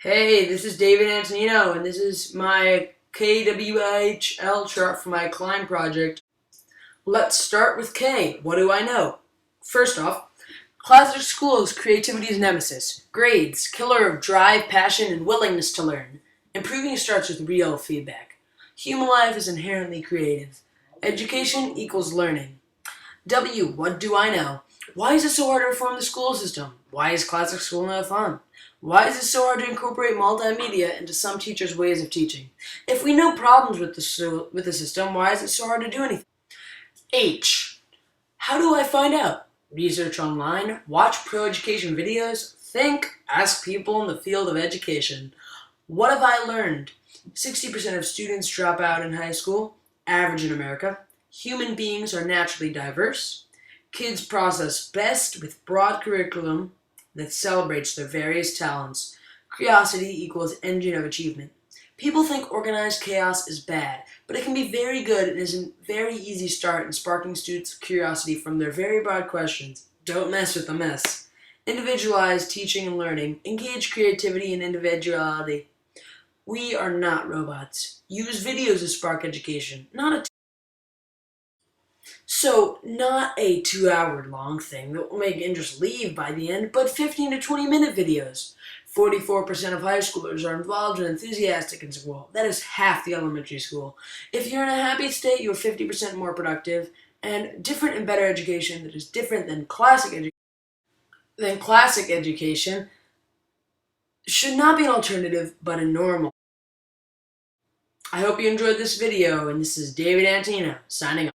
Hey, this is David Antonino, and this is my KWHL chart for my Klein project. Let's start with K. What do I know? First off, classic school is creativity's nemesis. Grades, killer of drive, passion, and willingness to learn. Improving starts with real feedback. Human life is inherently creative. Education equals learning. W. What do I know? Why is it so hard to reform the school system? Why is classic school no fun? Why is it so hard to incorporate multimedia into some teachers' ways of teaching? If we know problems with the system, why is it so hard to do anything? H. How do I find out? Research online, watch pro-education videos, think, ask people in the field of education. What have I learned? 60% of students drop out in high school, average in America. Human beings are naturally diverse. Kids process best with broad curriculum that celebrates their various talents. Curiosity equals engine of achievement. People think organized chaos is bad, but it can be very good and is a very easy start in sparking students' curiosity from their very broad questions. Don't mess with the mess. Individualized teaching and learning. Engage creativity and individuality. We are not robots. Use videos to spark education, not a 2-hour long thing that will make interest leave by the end, but 15 to 20 minute videos. 44% of high schoolers are involved and enthusiastic in school. That is half the elementary school. If you're in a happy state, you're 50% more productive, and different and better education that is different than classic education should not be an alternative, but a normal. I hope you enjoyed this video, and this is David Antino, signing off.